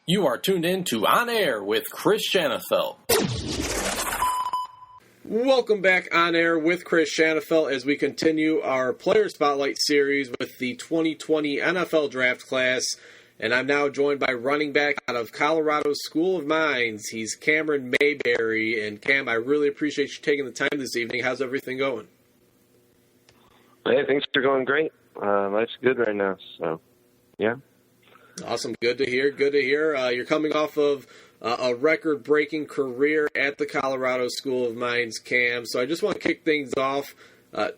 You are tuned in to On Air with Chris Shanafelt. Welcome back On Air with Chris Shanafelt as we continue our Player Spotlight series with the 2020 NFL Draft Class. And I'm now joined by running back out of Colorado School of Mines. He's Cameron Mayberry. And Cam, I really appreciate you taking the time this evening. How's everything going? Hey, things are going great. Life's good right now, so yeah. Awesome. Good to hear. You're coming off of a record-breaking career at the Colorado School of Mines, Cam. So I just want to kick things off.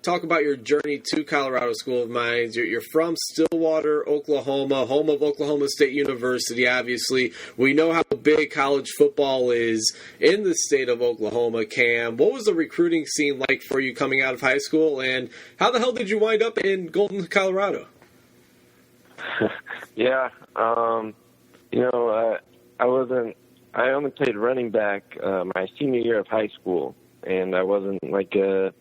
Talk about your journey to Colorado School of Mines. You're from Stillwater, Oklahoma, home of Oklahoma State University, obviously. We know how big college football is in the state of Oklahoma, Cam. What was the recruiting scene like for you coming out of high school, and how the hell did you wind up in Golden, Colorado? Yeah, I only played running back my senior year of high school, and I wasn't like a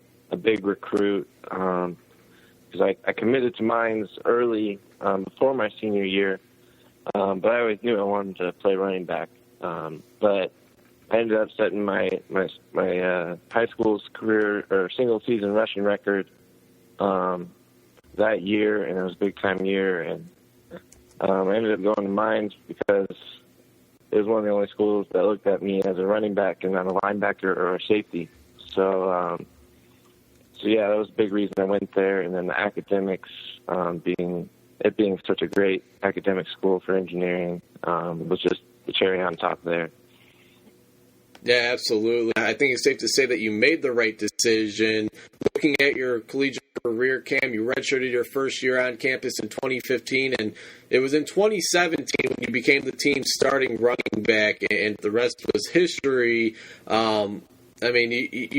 big recruit because I committed to Mines early before my senior year, but I always knew I wanted to play running back. But I ended up setting my high school's career or single season rushing record that year, and it was a big time year, and I ended up going to Mines because it was one of the only schools that looked at me as a running back and not a linebacker or a safety. So yeah, that was a big reason I went there. And then the academics, being such a great academic school for engineering, was just the cherry on top there. Yeah, absolutely. I think it's safe to say that you made the right decision. Looking at your collegiate career, Cam, you redshirted your first year on campus in 2015, and it was in 2017 when you became the team's starting running back, and the rest was history. You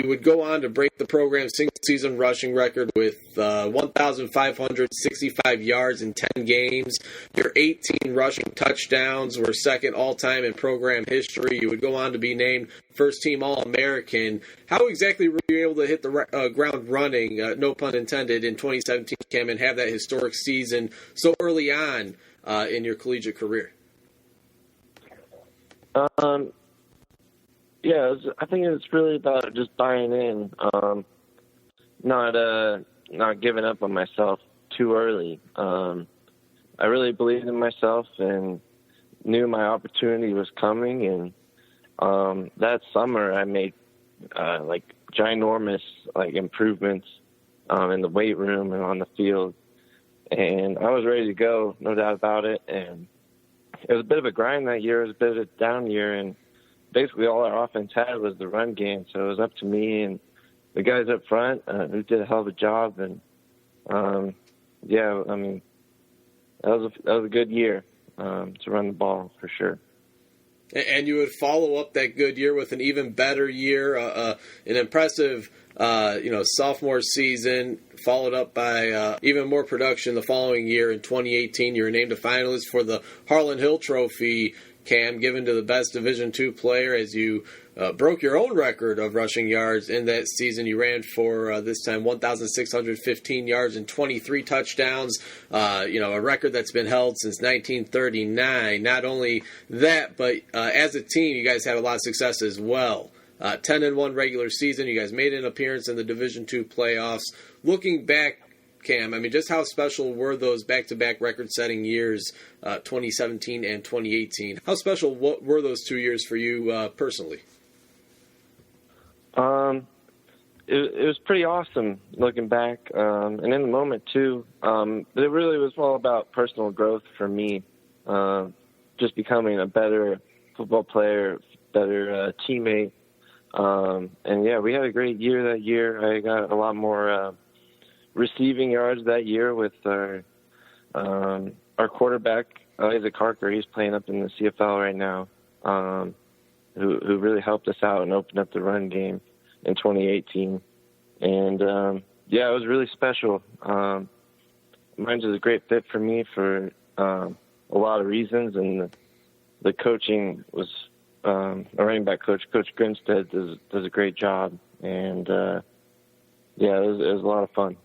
would go on to break the program's single-season rushing record with 1,565 yards in 10 games. Your 18 rushing touchdowns were second all-time in program history. You would go on to be named first-team All-American. How exactly were you able to hit the ground running, no pun intended, in 2017, Cam, and have that historic season so early on in your collegiate career? Yeah, I think it's really about just buying in, not giving up on myself too early. I really believed in myself and knew my opportunity was coming. And that summer, I made ginormous improvements in the weight room and on the field, and I was ready to go, no doubt about it. And it was a bit of a grind that year. It was a bit of a down year, and basically all our offense had was the run game, so it was up to me and the guys up front who did a hell of a job. And that was a good year to run the ball for sure. And you would follow up that good year with an even better year, an impressive sophomore season, followed up by even more production the following year in 2018. You were named a finalist for the Harlan Hill Trophy, Cam, given to the best Division II player as you broke your own record of rushing yards in that season. You ran for, this time, 1,615 yards and 23 touchdowns, a record that's been held since 1939. Not only that, but as a team, you guys had a lot of success as well. 10-1 regular season. You guys made an appearance in the Division II playoffs. Looking back, Cam, just how special were those back-to-back record-setting years, 2017 and 2018? How special were those 2 years for you personally? It was pretty awesome looking back, and in the moment too. It really was all about personal growth for me, just becoming a better football player, better teammate. And yeah, we had a great year that year. I got a lot more receiving yards that year with our quarterback, Isaac Harker. He's playing up in the CFL right now, who really helped us out and opened up the run game in 2018. And it was really special. Mines was a great fit for me for a lot of reasons, and the coaching was our running back coach, Coach Grinstead, does a great job, and it was a lot of fun.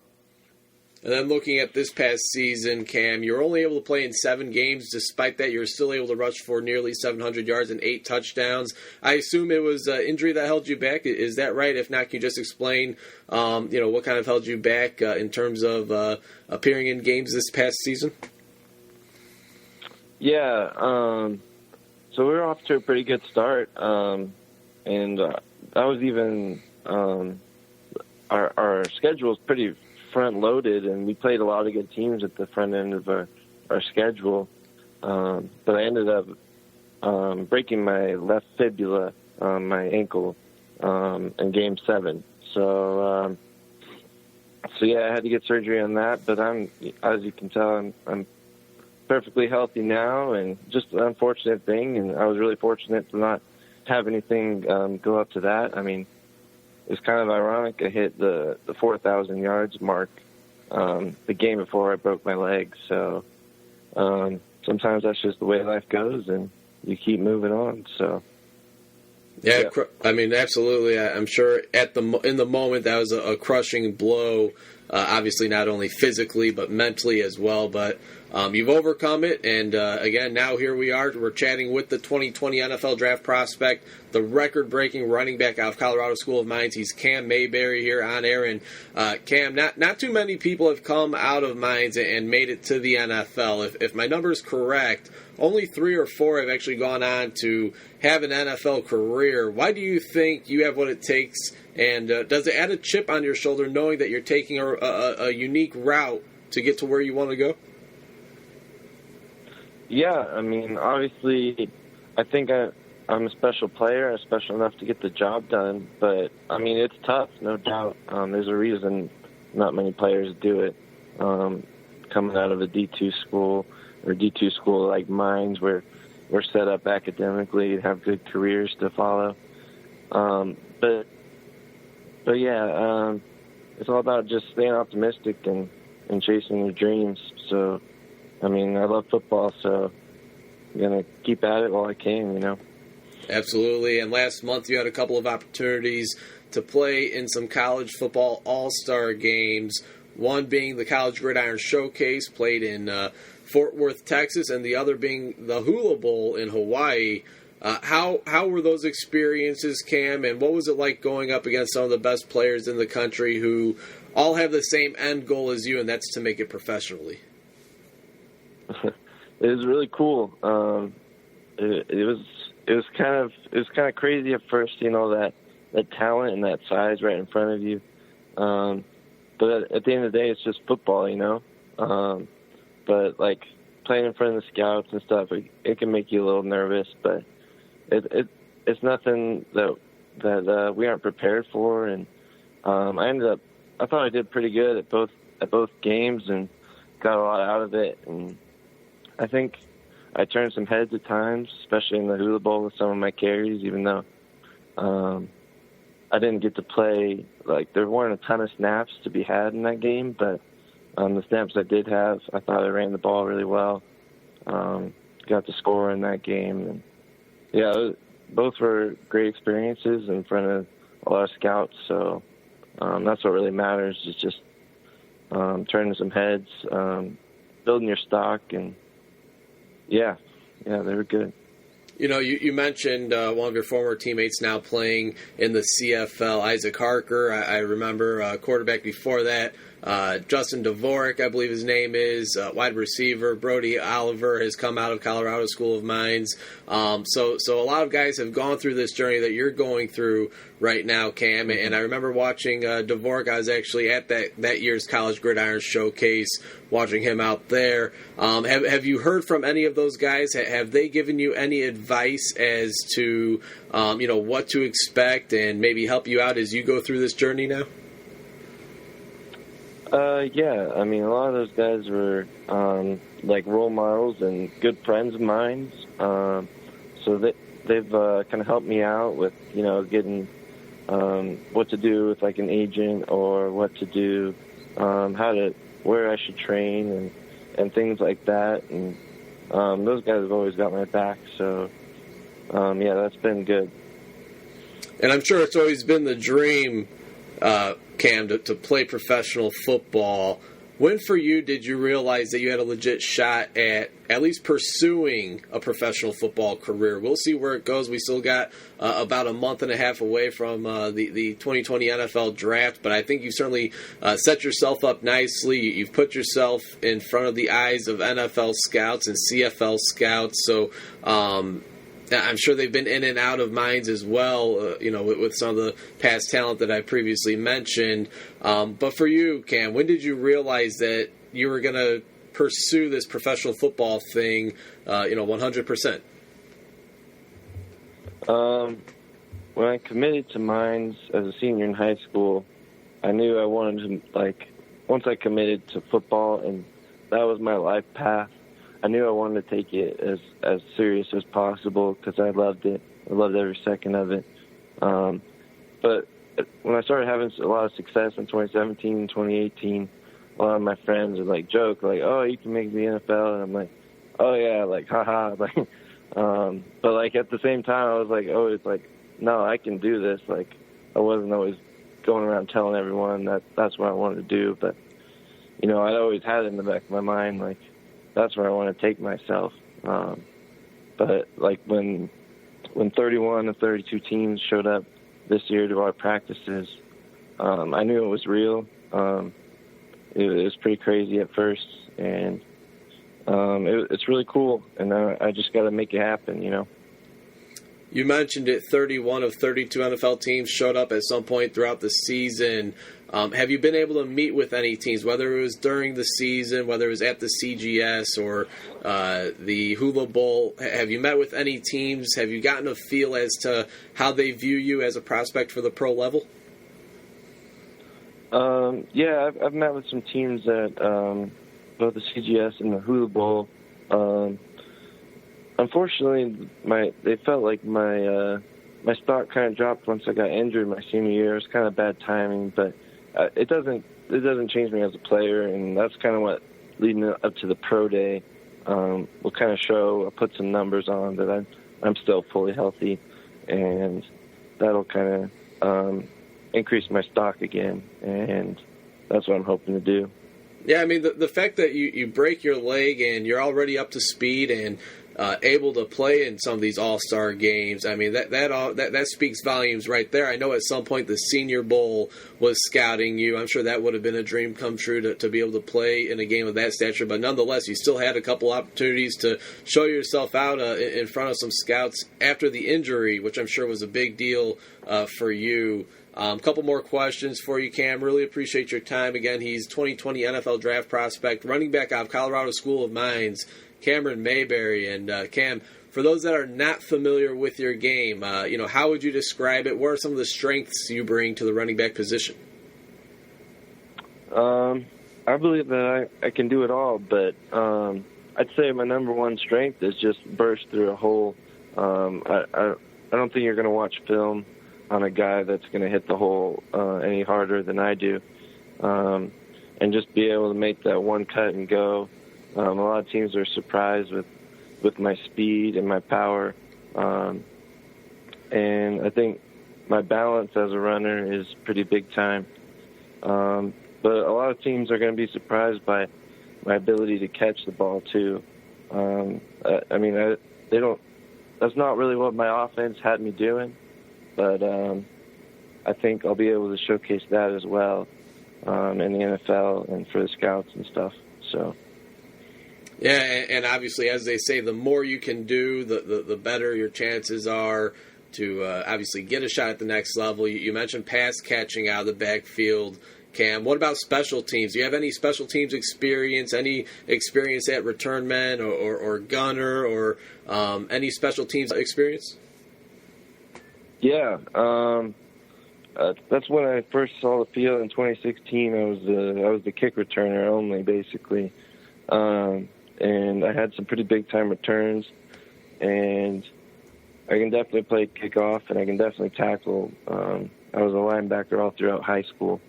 And then looking at this past season, Cam, you were only able to play in 7 games. Despite that, you were still able to rush for nearly 700 yards and 8 touchdowns. I assume it was injury that held you back. Is that right? If not, can you just explain, what kind of held you back in terms of appearing in games this past season? Yeah, so we were off to a pretty good start, and I was even our schedule was pretty front loaded, and we played a lot of good teams at the front end of our schedule. But I ended up breaking my left fibula, my ankle, in Game 7. So yeah, I had to get surgery on that. But as you can tell, I'm perfectly healthy now, and just an unfortunate thing. And I was really fortunate to not have anything go up to that. I mean, it's kind of ironic. I hit the 4,000 yards mark the game before I broke my leg. So sometimes that's just the way life goes, and you keep moving on. So yeah. I mean, absolutely. I'm sure in the moment that was a crushing blow. Obviously, not only physically but mentally as well. But you've overcome it, and again, now here we are. We're chatting with the 2020 NFL Draft prospect, the record-breaking running back out of Colorado School of Mines. He's Cam Mayberry here on air. And Cam, not too many people have come out of Mines and made it to the NFL. If my number is correct, only 3 or 4 have actually gone on to have an NFL career. Why do you think you have what it takes? And does it add a chip on your shoulder knowing that you're taking a unique route to get to where you want to go? Yeah, I mean, obviously, I think I'm a special player. I'm special enough to get the job done. But, I mean, it's tough, no doubt. There's a reason not many players do it. Coming out of a D2 school or D2 school like Mines, where we're set up academically and have good careers to follow. But yeah, it's all about just staying optimistic and chasing your dreams. So, I mean, I love football, so I'm going to keep at it while I can, Absolutely. And last month you had a couple of opportunities to play in some college football all-star games, one being the College Gridiron Showcase, played in Fort Worth, Texas, and the other being the Hula Bowl in Hawaii. How were those experiences, Cam, and what was it like going up against some of the best players in the country who all have the same end goal as you, and that's to make it professionally? It was really cool. It was kind of crazy at first, that talent and that size right in front of you. But at the end of the day, it's just football, But like playing in front of the scouts and stuff, it can make you a little nervous, but it's nothing that we aren't prepared for. And I thought I did pretty good at both games and got a lot out of it. And I think I turned some heads at times, especially in the Hula Bowl with some of my carries, even though I didn't get to play. Like, there weren't a ton of snaps to be had in that game, but the snaps I did have, I thought I ran the ball really well. Got to score in that game. And yeah, both were great experiences in front of a lot of scouts. So that's what really matters, is just turning some heads, building your stock. And yeah, they were good. You mentioned one of your former teammates now playing in the CFL, Isaac Harker. I remember quarterback before that, Justin Dvorak, I believe his name is, wide receiver. Brody Oliver has come out of Colorado School of Mines. So a lot of guys have gone through this journey that you're going through right now, Cam. And I remember watching Dvorak. I was actually at that year's College Gridiron Showcase, watching him out there. Have you heard from any of those guys? Have they given you any advice as to what to expect and maybe help you out as you go through this journey now? Yeah, I mean, a lot of those guys were like role models and good friends of mine. So they've kind of helped me out with getting what to do with like an agent, or what to do, where I should train and things like that. And those guys have always got my back. So yeah, that's been good. And I'm sure it's always been the dream, Cam, to play professional football. When for you did you realize that you had a legit shot at least pursuing a professional football career? We'll see where it goes. We still got about a month and a half away from the 2020 NFL draft, but I think you've certainly set yourself up nicely. You've put yourself in front of the eyes of NFL scouts and CFL scouts, so I'm sure they've been in and out of minds as well, with some of the past talent that I previously mentioned. But for you, Cam, when did you realize that you were going to pursue this professional football thing, 100%? When I committed to Mines as a senior in high school, I knew I wanted to, once I committed to football and that was my life path, I knew I wanted to take it as serious as possible because I loved it. I loved every second of it. But when I started having a lot of success in 2017 and 2018, a lot of my friends would joke "Oh, you can make the NFL," and I'm like, "Oh yeah," haha. But at the same time, I was always "No, I can do this." I wasn't always going around telling everyone that's what I wanted to do, but I'd always had it in the back of my mind that's where I want to take myself. But when 31 of 32 teams showed up this year to our practices, I knew it was real. It was pretty crazy at first, and it's really cool. And I just got to make it happen, You mentioned it, 31 of 32 NFL teams showed up at some point throughout the season. Have you been able to meet with any teams, whether it was during the season, whether it was at the CGS or the Hula Bowl? Have you met with any teams? Have you gotten a feel as to how they view you as a prospect for the pro level? Yeah, I've met with some teams at both the CGS and the Hula Bowl. Unfortunately, they felt like my stock kind of dropped once I got injured my senior year. It was kind of bad timing, but it doesn't change me as a player, and that's kind of what leading up to the pro day will kind of show. I'll put some numbers on that I'm still fully healthy, and that'll kind of increase my stock again, and that's what I'm hoping to do. Yeah, I mean, the fact that you break your leg and you're already up to speed and able to play in some of these all-star games, I mean, that speaks volumes right there. I know at some point the Senior Bowl was scouting you. I'm sure that would have been a dream come true to be able to play in a game of that stature, but nonetheless, you still had a couple opportunities to show yourself out in front of some scouts after the injury, which I'm sure was a big deal for you. A couple more questions for you, Cam. Really appreciate your time. Again, he's 2020 NFL draft prospect, running back out of Colorado School of Mines, Cameron Mayberry. And Cam, for those that are not familiar with your game, how would you describe it? What are some of the strengths you bring to the running back position? I believe that I can do it all, but I'd say my number one strength is just burst through a hole. I don't think you're going to watch film on a guy that's going to hit the hole any harder than I do, and just be able to make that one cut and go. A lot of teams are surprised with my speed and my power, and I think my balance as a runner is pretty big time. But a lot of teams are going to be surprised by my ability to catch the ball too. I mean, they don't. That's not really what my offense had me doing. But I think I'll be able to showcase that as well in the NFL and for the scouts and stuff. So, yeah, and obviously, as they say, the more you can do, the better your chances are to obviously get a shot at the next level. You mentioned pass catching out of the backfield, Cam. What about special teams? Do you have any special teams experience, any experience at return man or gunner or any special teams experience? Yeah, that's when I first saw the field in 2016. I was the kick returner only, basically, and I had some pretty big time returns, and I can definitely play kickoff, and I can definitely tackle. I was a linebacker all throughout high school,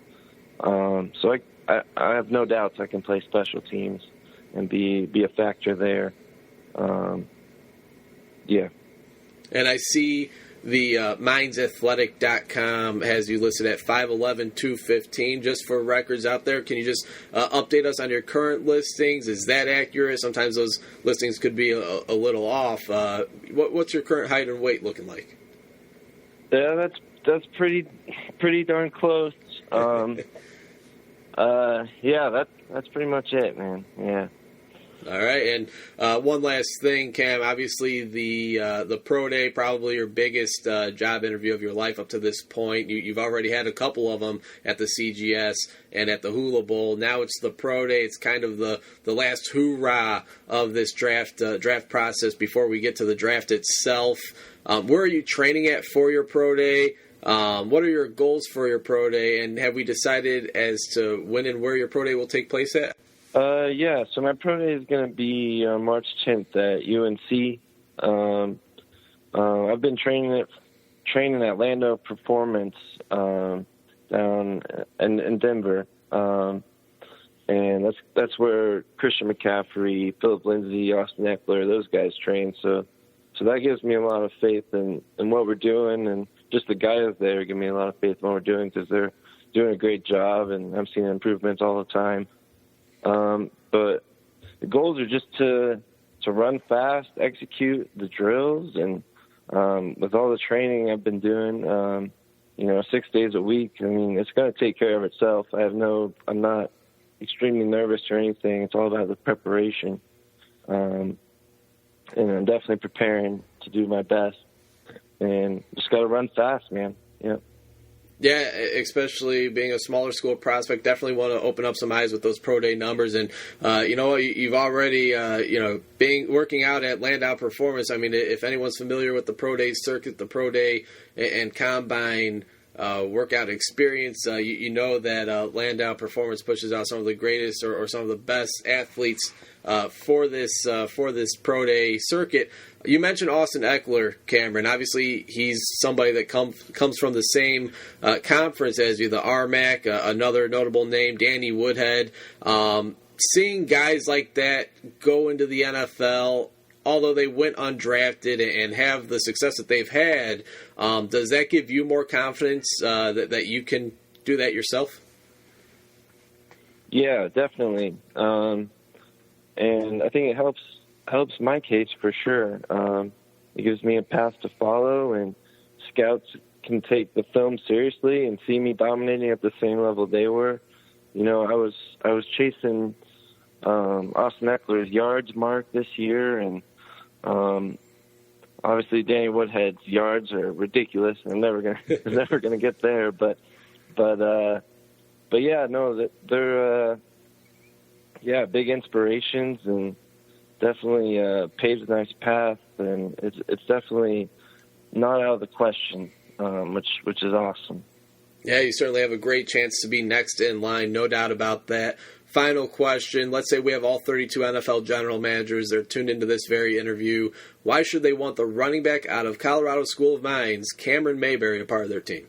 so I have no doubts I can play special teams and be a factor there. Yeah. And I see the MindsAthletic.com has you listed at 5'11", 215. Just for records out there, can you just update us on your current listings? Is that accurate? Sometimes those listings could be a little off. What's your current height and weight looking like? Yeah, that's pretty darn close. Yeah, that's pretty much it, man. Yeah. All right, and one last thing, Cam. Obviously, the Pro Day, probably your biggest job interview of your life up to this point. You've already had a couple of them at the CGS and at the Hula Bowl. Now it's the Pro Day. It's kind of the last hoorah of this draft process before we get to the draft itself. Where are you training at for your Pro Day? What are your goals for your Pro Day, and have we decided as to when and where your Pro Day will take place at? Yeah, so my Pro Day is going to be March 10th at UNC. I've been training at Lando Performance down in Denver, and that's where Christian McCaffrey, Philip Lindsay, Austin Eckler, those guys train. So that gives me a lot of faith in what we're doing, and just the guys there give me a lot of faith in what we're doing because they're doing a great job, and I'm seeing improvements all the time. But the goals are just to run fast, execute the drills, and with all the training I've been doing, 6 days a week, I mean, it's going to take care of itself. I'm not extremely nervous or anything. It's all about the preparation. And I'm definitely preparing to do my best. And just got to run fast, man. Yeah. Yeah, especially being a smaller school prospect, definitely want to open up some eyes with those Pro Day numbers. And you've already working out at Landau Performance. I mean, if anyone's familiar with the Pro Day circuit, the Pro Day and Combine workout experience, you know that Landau Performance pushes out some of the greatest or some of the best athletes for this Pro Day circuit. You mentioned Austin Eckler, Cameron. Obviously, he's somebody that comes from the same conference as you, the RMAC, another notable name, Danny Woodhead. Seeing guys like that go into the NFL, although they went undrafted and have the success that they've had, does that give you more confidence that you can do that yourself? Yeah, definitely. And I think it helps my case for sure. It gives me a path to follow, and scouts can take the film seriously and see me dominating at the same level they were. You know, I was chasing Austin Eckler's yards mark this year, and obviously Danny Woodhead's yards are ridiculous. I'm never gonna get there, but yeah, no, that they're big inspirations, and definitely paves a nice path, and it's definitely not out of the question, which is awesome. Yeah, you certainly have a great chance to be next in line, no doubt about that. Final question. Let's say we have all 32 NFL general managers. They're tuned into this very interview. Why should they want the running back out of Colorado School of Mines, Cameron Mayberry, a part of their team?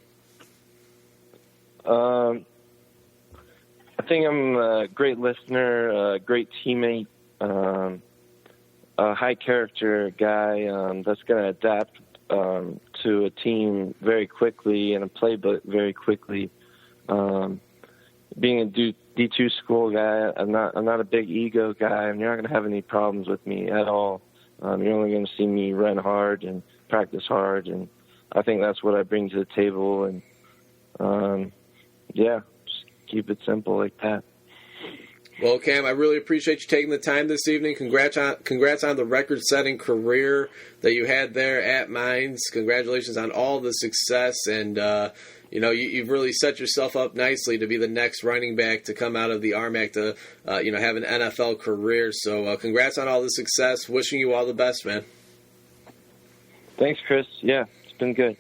I think I'm a great listener, a great teammate, a high-character guy that's going to adapt to a team very quickly and a playbook very quickly. Being a D2 school guy, I'm not a big ego guy, and you're not going to have any problems with me at all. You're only going to see me run hard and practice hard, and I think that's what I bring to the table. And just keep it simple like that. Well, Cam, I really appreciate you taking the time this evening. Congrats on the record-setting career that you had there at Mines. Congratulations on all the success, and you've really set yourself up nicely to be the next running back to come out of the RMAC to have an NFL career. So congrats on all the success. Wishing you all the best, man. Thanks, Chris. Yeah, it's been good.